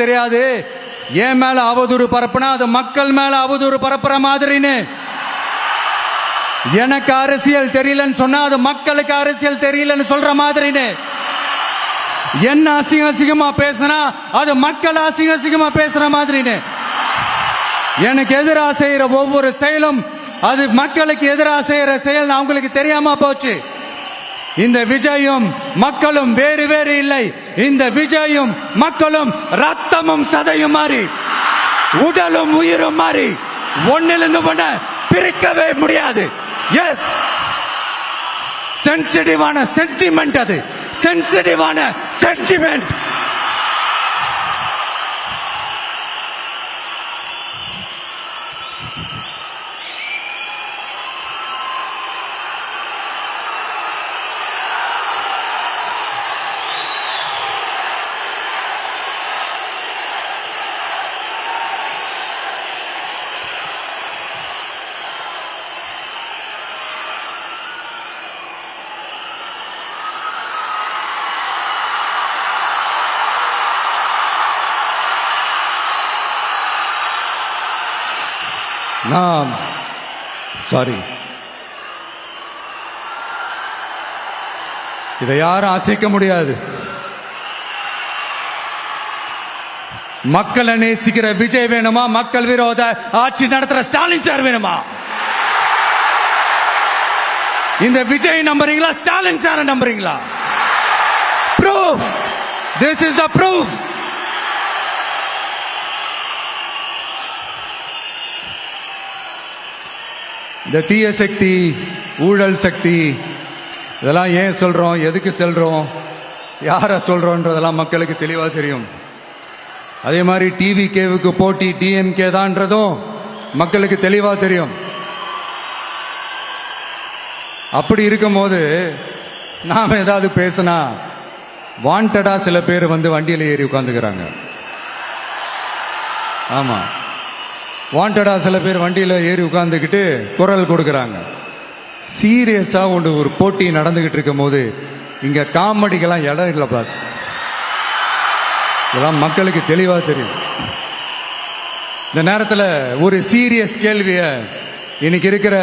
தெரியாது. என் மேல அவதூறு பரப்புனா அது மக்கள் மேல அவதூறு பரப்புற மாதிரின்னு. எனக்கு அரசியல் தெரியலன்னு சொன்னா அது மக்களுக்கு அரசியல் தெரியலன்னு சொல்ற மாதிரின்னு. என்ன அசிங்கமா பேசினா அது மக்கள் அசிங்கமா பேசுற மாதிரின்னு. எனக்கு எதிராக செய்யற ஒவ்வொரு செயலும் அது மக்களுக்கு எதிராக செய்யற செயல் அவங்களுக்கு தெரியாம போச்சு. இந்த விஜயும் மக்களும் வேறு வேறு இல்லை. இந்த விஜயும் மக்களும் ரத்தமும் சதையும் மாறி உடலும் உயிரும் மாறி ஒன்னிலிருந்து ஒண்ண பிரிக்கவே முடியாது. எஸ், சென்சிட்டிவான சென்டிமெண்ட், அது சென்சிட்டிவான சென்டிமெண்ட். நான் சாரி, இதை யாரும் அசைக்க முடியாது. மக்களை நேசிக்கிற விஜய் வேணுமா, மக்கள் விரோத ஆட்சி நடத்துற ஸ்டாலின் சார் வேணுமா? இந்த விஜய் நம்புறீங்களா, ஸ்டாலின் சார் நம்புறீங்களா? Proof, this is the proof. இந்த தீய சக்தி, ஊழல் சக்தி, இதெல்லாம் ஏன் சொல்றோம், எதுக்கு சொல்றோம், யார சொல்றோன்றதெல்லாம் மக்களுக்கு தெளிவா தெரியும். அதே மாதிரி டிவிகேவுக்கு போட்டி டிஎம்கே தான்றதும் மக்களுக்கு தெளிவா தெரியும். அப்படி இருக்கும்போது நாம ஏதாவது பேசினா வாண்டடா சில பேர் வந்து வண்டியில ஏறி உட்கார்ந்துக்கிறாங்க. ஆமா, வாண்டடா சில பேர் வண்டியில ஏறி உட்கார்ந்துக்கிட்டு குரல் கொடுக்கறாங்க. சீரியஸா ஒரு போட்டி நடந்துகிட்டு இருக்கும் போது இங்க காமெடிக்கெல்லாம் இடம் இல்லை பாஸ். இதெல்லாம் மக்களுக்கு தெளிவா தெரியும். இந்த நேரத்தில் ஒரு சீரியஸ் கேள்விய இன்னைக்கு இருக்கிற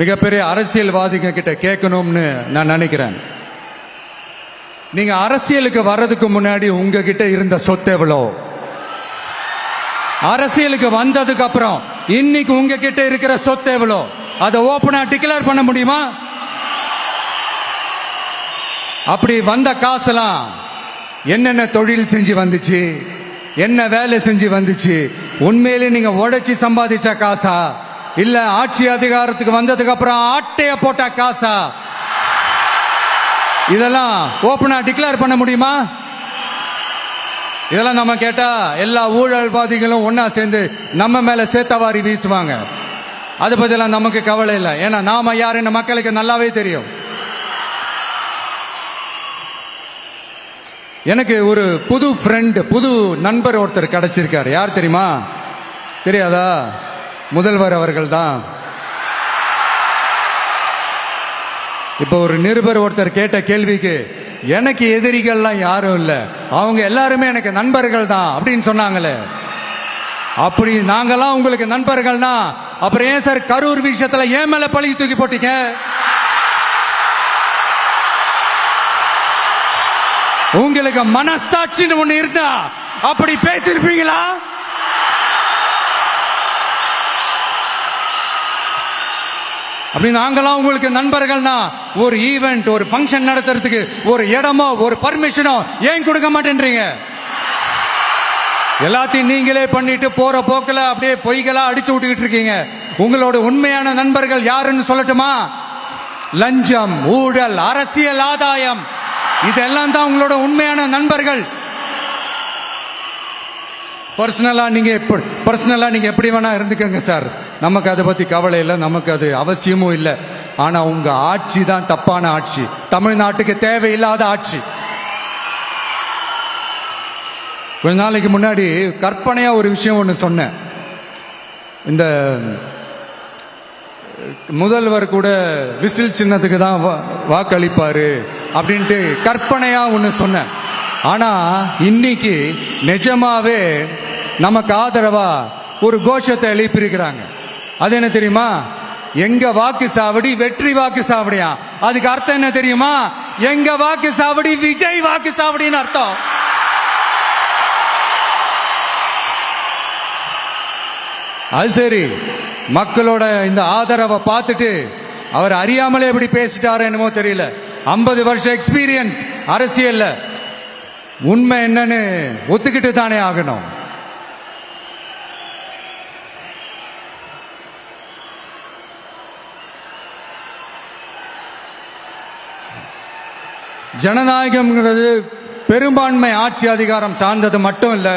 மிகப்பெரிய அரசியல்வாதிங்க கிட்ட கேட்கணும்னு நான் நினைக்கிறேன். நீங்க அரசியலுக்கு வர்றதுக்கு முன்னாடி உங்ககிட்ட இருந்த சொத்து எவ்வளோ? அரசியலுக்கு வந்ததுக்கு அப்புறம் இன்னைக்கு உங்ககிட்ட இருக்கிற சொத்து எவ்வளோ? அதை ஓபனா டிக்ளேர் பண்ண முடியுமா? அப்படி வந்த காசெல்லாம் என்னென்ன தொழில் செஞ்சு வந்துச்சு, என்ன வேலை செஞ்சு வந்துச்சு, உண்மையிலே நீங்க உழைச்சி சம்பாதிச்ச காசா, இல்ல ஆட்சி அதிகாரத்துக்கு வந்ததுக்கு அப்புறம் ஆட்டைய போட்ட காசா? இதெல்லாம் ஓபனா டிக்ளேர் பண்ண முடியுமா? இதெல்லாம் நம்ம கேட்டா எல்லா ஊழல்வாதிகளும் ஒன்னா சேர்ந்து நம்ம மேல சேத்தவாரி வீசுவாங்க. அதை பத்தியெல்லாம் நமக்கு கவலை இல்லை. ஏன்னா நாம யாருன்னு மக்களுக்கு நல்லாவே தெரியும். எனக்கு ஒரு புது ஃப்ரெண்ட், புது நண்பர் ஒருத்தர் கிடைச்சிருக்காரு. யார் தெரியுமா? தெரியாதா? முதல்வர் அவர்கள் தான். இப்ப ஒரு நிருபர் ஒருத்தர் கேட்ட கேள்விக்கு எனக்கு எதிரிகள்லாம் யாரும் இல்ல, அவங்க எல்லாருமே எனக்கு நண்பர்கள் தான் அப்படின்னு சொன்னாங்களே. அப்படி நாங்கெல்லாம் உங்களுக்கு நண்பர்கள்னா அப்புறம் ஏன் சார் கரூர் விஷயத்துல ஏன் மேல பழி தூக்கி போட்டீங்க? உங்களுக்கு மனசாட்சின்னு ஒண்ணு இருந்தா அப்படி பேசிருப்பீங்களா? அப்படி நாங்களாம் உங்களுக்கு நண்பர்கள்னா ஒரு ஈவென்ட், ஒரு ஃபங்க்ஷன் நடத்துறதுக்கு ஒரு இடமோ ஒரு பர்மிஷனோ ஏன் கொடுக்க மாட்டேன்றீங்க? எல்லாத்தையும் நீங்களே பண்ணிட்டு போற போக்கில் அப்படியே பொய்களா அடிச்சு விட்டுக்கிட்டு இருக்கீங்க. உங்களோட உண்மையான நண்பர்கள் யாருன்னு சொல்லட்டுமா? லஞ்சம், ஊழல், அரசியல் ஆதாயம், இதெல்லாம் தான் உங்களோட உண்மையான நண்பர்கள். பர்சனலா நீங்க எப்படி வேணா இருந்துக்கங்க சார், நமக்கு அதை பத்தி கவலை இல்லை, நமக்கு அது அவசியமும் இல்லை. ஆனா உங்க ஆட்சி தான் தப்பான ஆட்சி, தமிழ்நாட்டுக்கு தேவையில்லாத ஆட்சி. கொஞ்ச நாளைக்கு முன்னாடி கற்பனையா ஒரு விஷயம் ஒண்ணு சொன்னேன். இந்த முதல்வர் கூட விசில் சின்னத்துக்கு தான் வாக்களிப்பாரு அப்படின்ட்டு கற்பனையா ஒண்ணு சொன்னேன். ஆனா இன்னைக்கு நிஜமாவே நமக்கு ஆதரவா ஒரு கோஷத்தை எழுப்பியிருக்கிறாங்க. அது என்ன தெரியுமா? எங்க வாக்கு சாவடி வெற்றி வாக்கு சாவடியா. அதுக்கு அர்த்தம் என்ன தெரியுமா? எங்க வாக்கு சாவடி விஜய் வாக்கு சாவடின்னு அர்த்தம். அது சரி, மக்களோட இந்த ஆதரவை பார்த்துட்டு அவர் அறியாமலே எப்படி பேசிட்டாரு என்னமோ தெரியல. 50 வருஷம் எக்ஸ்பீரியன்ஸ் அரசியல்ல, உண்மை என்னன்னு ஒத்துக்கிட்டு தானே ஆகணும். ஜனநாயகம்ங்கிறது பெரும்பான்மை ஆட்சி அதிகாரம் சார்ந்தது மட்டும் இல்ல,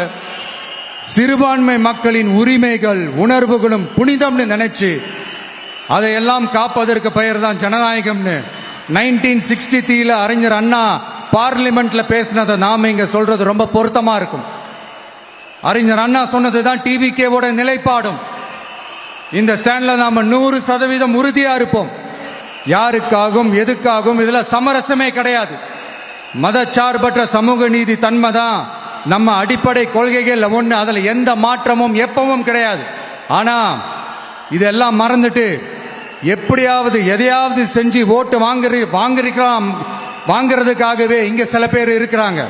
சிறுபான்மை மக்களின் உரிமைகள் உணர்வுகளும் புனிதம்னு நினைச்சு அதையெல்லாம் காப்பதற்கு பெயர் தான் ஜனநாயகம்னு 1963 அறிஞர் அண்ணா பார்லிமெண்ட்ல பேசினதை நாம இங்க சொல்றது ரொம்ப பொருத்தமா இருக்கும். அறிஞர் அண்ணா சொன்னதுதான் டிவிகேவோட நிலைப்பாடும். இந்த ஸ்டாண்ட்ல நாம 100% உறுதியா இருப்போம். யாருக்காகவும் எதுக்காகவும் இதுல சமரசமே கிடையாது. மதச்சார்பற்ற சமூக நீதி தன்மை தான் நம்ம அடிப்படை கொள்கைகள் ஒண்ணு. அதுல எந்த மாற்றமும் எப்பவும் கிடையாது. ஆனா இதெல்லாம் மறந்துட்டு எப்படியாவது எதையாவது செஞ்சு ஓட்டு வாங்குறதுக்காகவே இங்க சில பேர் இருக்கிறாங்க.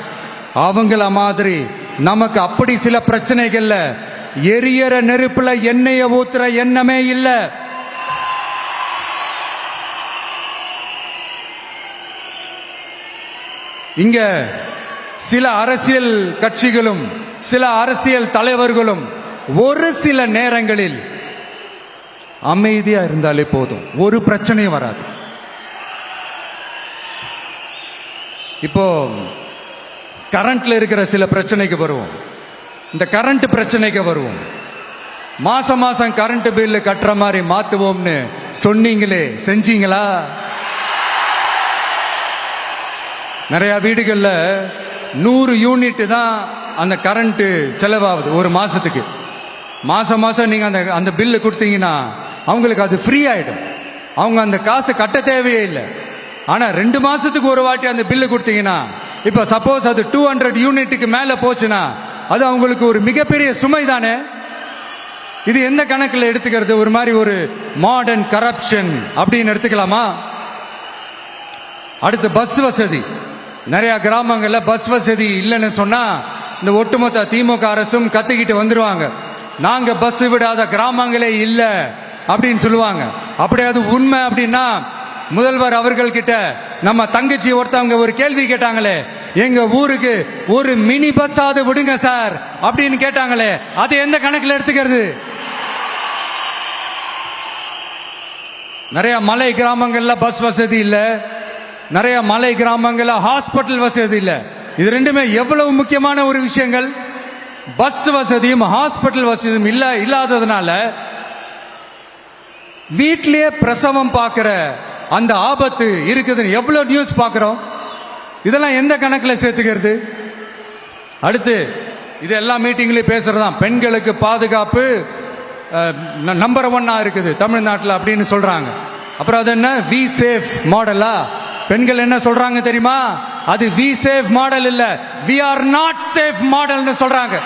அவங்கள மாதிரி நமக்கு அப்படி சில பிரச்சனைகள்ல எரியற நெருப்புல எண்ணெய ஊத்துற எண்ணமே இல்ல. இங்க சில அரசியல் கட்சிகளும் சில அரசியல் தலைவர்களும் ஒரு சில நேரங்களில் அமைதியா இருந்தாலே போதும், ஒரு பிரச்சனையும் வராது. இப்போ கரண்ட்ல இருக்கிற சில பிரச்சனைக்கு வருவோம். இந்த கரண்ட் பிரச்சனைக்கு வருவோம். மாசம் மாசம் கரண்ட் பில்லு கட்டுற மாதிரி மாத்துவோம்னு சொன்னீங்களே, செஞ்சீங்களா? நிறைய வீடுகள்ல 100 யூனிட் தான் அந்த கரண்ட் செலவாகுது ஒரு மாசத்துக்கு. மாசம் மாசம் நீங்க அந்த பில்லு கொடுத்தீங்கன்னா அவங்களுக்கு அது ஃப்ரீ ஆயிடும். அவங்க அந்த காசு கட்ட தேவையே இல்லை. ஆனா 2 மாசத்துக்கு ஒரு வாட்டி அந்த பில்லு கொடுத்தீங்கன்னா, இப்ப சப்போஸ் அது 200 யூனிட்டுக்கு மேல போச்சுன்னா அது அவங்களுக்கு ஒரு மிகப்பெரிய சுமை தானே. இது எந்த கணக்கில் எடுத்துக்கிறது? ஒரு மாதிரி ஒரு மாடர்ன் கரப்ஷன் அப்படின்னு எடுத்துக்கலாமா? அடுத்து பஸ் வசதி. நிறைய கிராமங்கள்ல பஸ் வசதி இல்லைன்னு சொன்னா இந்த ஒட்டுமொத்த திமுக அரசும் கத்திக்கிட்டு வந்துருவாங்க. நாங்க பஸ் விடாத கிராமங்களே இல்ல அப்படின்னு சொல்லுவாங்க. அப்படி அது உண்மை அப்படின்னா முதல்வர் அவர்கள் கிட்ட நம்ம தங்கச்சி ஒருத்தவங்க ஒரு கேள்வி கேட்டாங்களே, எங்க ஊருக்கு ஒரு மினி பஸ் ஆவது விடுங்க சார் அப்படின்னு கேட்டாங்களே, அது எந்த கணக்கில் எடுத்துக்கிறது? நிறைய மலை கிராமங்கள்ல பஸ் வசதி இல்ல, நிறைய மலை கிராமங்கள்ல ஹாஸ்பிட்டல் வசதி இல்ல. இது ரெண்டுமே எவ்வளவு முக்கியமான ஒரு விஷயங்கள். பஸ் வசதியும் ஹாஸ்பிட்டல் வசதியும் இல்லாததுனால வீட்டிலேயே பிரசவம் பார்க்கிற அந்த ஆபத்து இருக்குதுன்னு எவ்வளவு நியூஸ் பார்க்கிறோம். இதெல்லாம் எந்த கணக்கில் சேர்த்துக்கிறது? அடுத்து இது எல்லா மீட்டிங்லயும் பேசுறதுதான் பெண்களுக்கு பாதுகாப்பு நம்பர் 1 இருக்குது தமிழ்நாட்டில் அப்படின்னு சொல்றாங்க. அப்புறம் அது என்ன வி சேஃப் மாடலா? பெண்கள் என்ன சொல்றாங்க தெரியுமா? அது வி சேஃப் மாடல் இல்ல, வி ஆர் நாட் சேஃப் மாடல்னு சொல்றாங்க.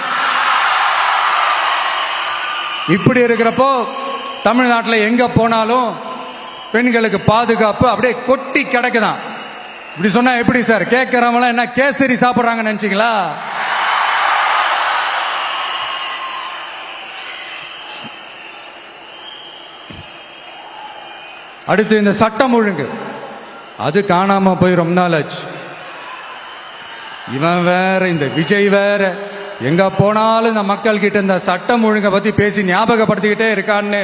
இப்படி இருக்கிறப்போ தமிழ்நாட்டில் எங்க போனாலும் பெண்களுக்கு பாதுகாப்பு அப்படியே கொட்டி கிடக்குதான். இப்படி சொன்னா எப்படி சார்? கேட்கறவங்க என்ன கேசரி சாப்பிடுறாங்க நினைச்சீங்களா? அடுத்து இந்த சட்டம் ஒழுங்கு, அது காணாம போய் ரொம்ப நாள் ஆச்சு. இவன் வேற, இந்த விஜய் வேற, எங்க போனாலும் இந்த மக்கள் கிட்ட இந்த சட்டம் ஒழுங்கை பத்தி பேசி ஞாபகப்படுத்திக்கிட்டே இருக்கான்னு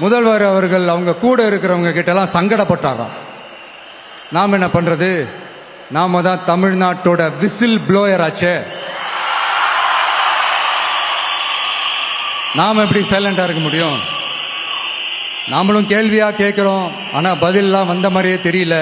முதல்வர் அவர்கள் அவங்க கூட இருக்கிறவங்க கிட்ட எல்லாம் சங்கடப்பட்டாராம். நாம் என்ன பண்றது? நாம தான் தமிழ்நாட்டோட விசில் ப்ளோயர் ஆச்சே. நாம எப்படி சைலண்டா இருக்க முடியும்? நாமளும் கேள்வியா கேட்கிறோம், ஆனா பதில்லாம் வந்த மாதிரியே தெரியல.